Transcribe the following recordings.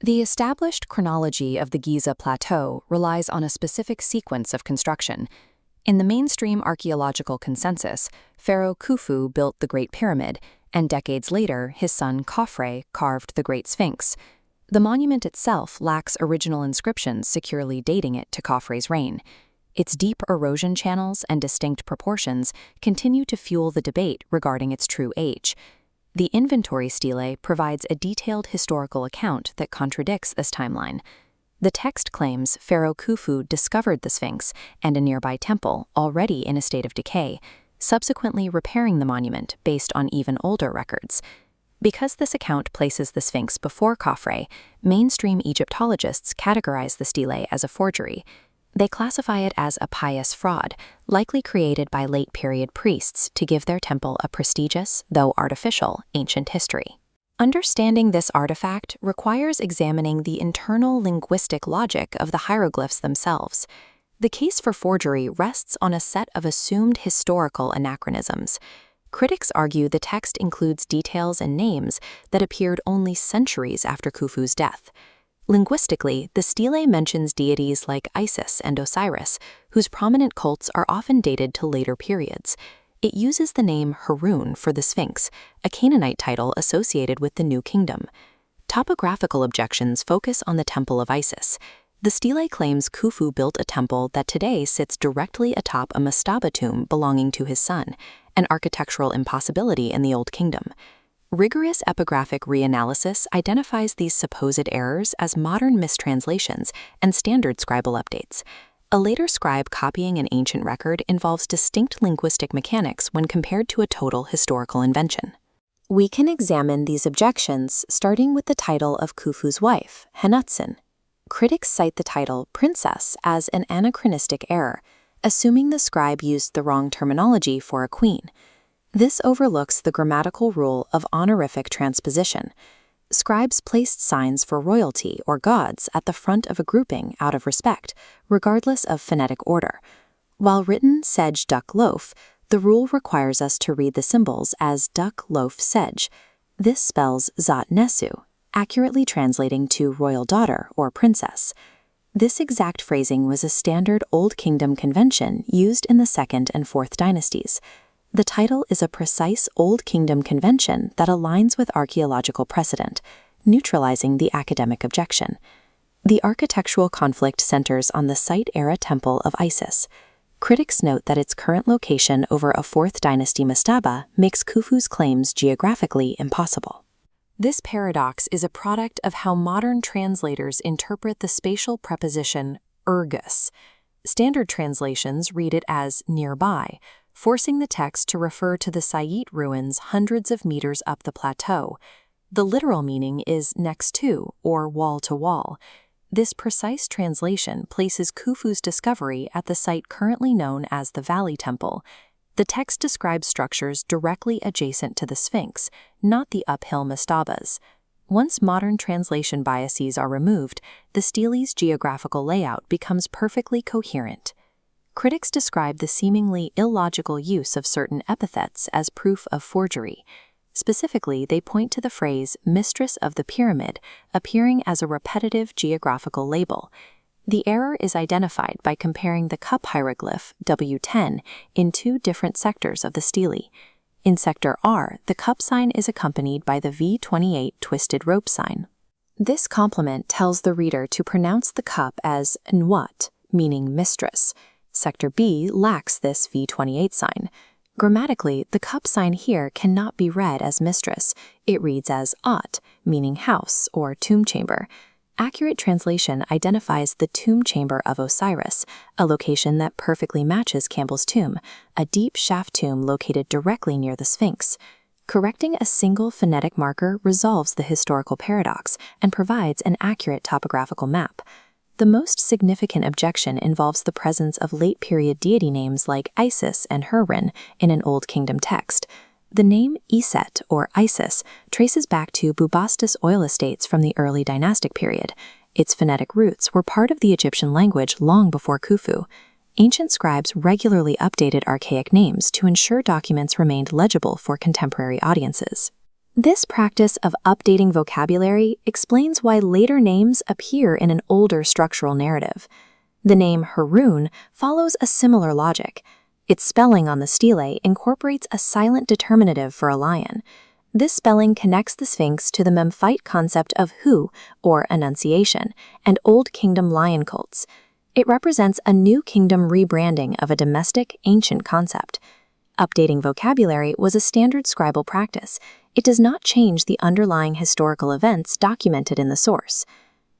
The established chronology of the Giza Plateau relies on a specific sequence of construction. In the mainstream archaeological consensus, Pharaoh Khufu built the Great Pyramid, and decades later, his son Khafre carved the Great Sphinx. The monument itself lacks original inscriptions securely dating it to Khafre's reign. Its deep erosion channels and distinct proportions continue to fuel the debate regarding its true age. The inventory stele provides a detailed historical account that contradicts this timeline. The text claims Pharaoh Khufu discovered the Sphinx and a nearby temple already in a state of decay, subsequently repairing the monument based on even older records. Because this account places the Sphinx before Khafre, mainstream Egyptologists categorize the stele as a forgery. They classify it as a pious fraud, likely created by late-period priests to give their temple a prestigious, though artificial, ancient history. Understanding this artifact requires examining the internal linguistic logic of the hieroglyphs themselves. The case for forgery rests on a set of assumed historical anachronisms. Critics argue the text includes details and names that appeared only centuries after Khufu's death. Linguistically, the stele mentions deities like Isis and Osiris, whose prominent cults are often dated to later periods. It uses the name Harun for the Sphinx, a Canaanite title associated with the New Kingdom. Topographical objections focus on the Temple of Isis. The stele claims Khufu built a temple that today sits directly atop a mastaba tomb belonging to his son, an architectural impossibility in the Old Kingdom. Rigorous epigraphic reanalysis identifies these supposed errors as modern mistranslations and standard scribal updates. A later scribe copying an ancient record involves distinct linguistic mechanics when compared to a total historical invention. We can examine these objections starting with the title of Khufu's wife, Henutsen. Critics cite the title princess as an anachronistic error, assuming the scribe used the wrong terminology for a queen. This overlooks the grammatical rule of honorific transposition. Scribes placed signs for royalty or gods at the front of a grouping out of respect, regardless of phonetic order. While written sedge duck loaf, the rule requires us to read the symbols as duck loaf sedge. This spells Zot Nesu, accurately translating to royal daughter or princess. This exact phrasing was a standard Old Kingdom convention used in the Second and Fourth Dynasties. The title is a precise Old Kingdom convention that aligns with archaeological precedent, neutralizing the academic objection. The architectural conflict centers on the Site-era Temple of Isis. Critics note that its current location over a Fourth Dynasty mastaba makes Khufu's claims geographically impossible. This paradox is a product of how modern translators interpret the spatial preposition ergus. Standard translations read it as nearby, forcing the text to refer to the Sayit ruins hundreds of meters up the plateau. The literal meaning is next to, or wall to wall. This precise translation places Khufu's discovery at the site currently known as the Valley Temple. The text describes structures directly adjacent to the Sphinx, not the uphill mastabas. Once modern translation biases are removed, the stele's geographical layout becomes perfectly coherent. Critics describe the seemingly illogical use of certain epithets as proof of forgery. Specifically, they point to the phrase mistress of the pyramid appearing as a repetitive geographical label. The error is identified by comparing the cup hieroglyph W10 in two different sectors of the stele. In sector R, the cup sign is accompanied by the V28 twisted rope sign. This complement tells the reader to pronounce the cup as Nwat, meaning mistress. Sector B lacks this V28 sign. Grammatically, the cup sign here cannot be read as mistress. It reads as At, meaning house or tomb chamber. Accurate translation identifies the tomb chamber of Osiris, a location that perfectly matches Campbell's tomb, a deep shaft tomb located directly near the Sphinx. Correcting a single phonetic marker resolves the historical paradox and provides an accurate topographical map. The most significant objection involves the presence of late-period deity names like Isis and Hurrin in an Old Kingdom text. The name Iset, or Isis, traces back to Bubastis oil estates from the early dynastic period. Its phonetic roots were part of the Egyptian language long before Khufu. Ancient scribes regularly updated archaic names to ensure documents remained legible for contemporary audiences. This practice of updating vocabulary explains why later names appear in an older structural narrative. The name Haroun follows a similar logic. Its spelling on the stele incorporates a silent determinative for a lion. This spelling connects the Sphinx to the Memphite concept of Hu, or Annunciation, and Old Kingdom lion cults. It represents a new kingdom rebranding of a domestic, ancient concept. Updating vocabulary was a standard scribal practice. It does not change the underlying historical events documented in the source.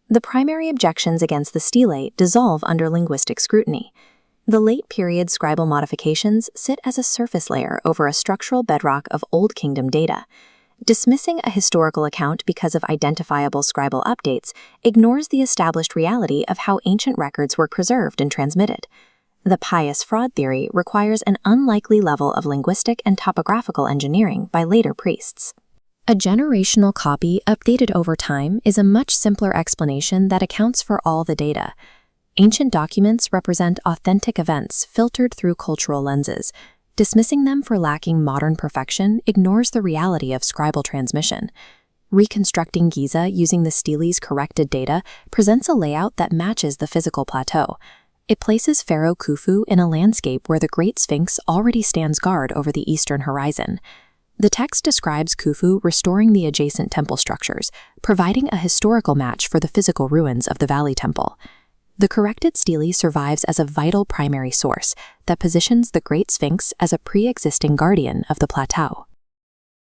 The primary objections against the stele dissolve under linguistic scrutiny. The late-period scribal modifications sit as a surface layer over a structural bedrock of Old Kingdom data. Dismissing a historical account because of identifiable scribal updates ignores the established reality of how ancient records were preserved and transmitted. The pious fraud theory requires an unlikely level of linguistic and topographical engineering by later priests. A generational copy updated over time is a much simpler explanation that accounts for all the data. Ancient documents represent authentic events filtered through cultural lenses. Dismissing them for lacking modern perfection ignores the reality of scribal transmission. Reconstructing Giza using the stele's corrected data presents a layout that matches the physical plateau. It places Pharaoh Khufu in a landscape where the Great Sphinx already stands guard over the eastern horizon. The text describes Khufu restoring the adjacent temple structures, providing a historical match for the physical ruins of the Valley Temple. The corrected stele survives as a vital primary source that positions the Great Sphinx as a pre-existing guardian of the plateau.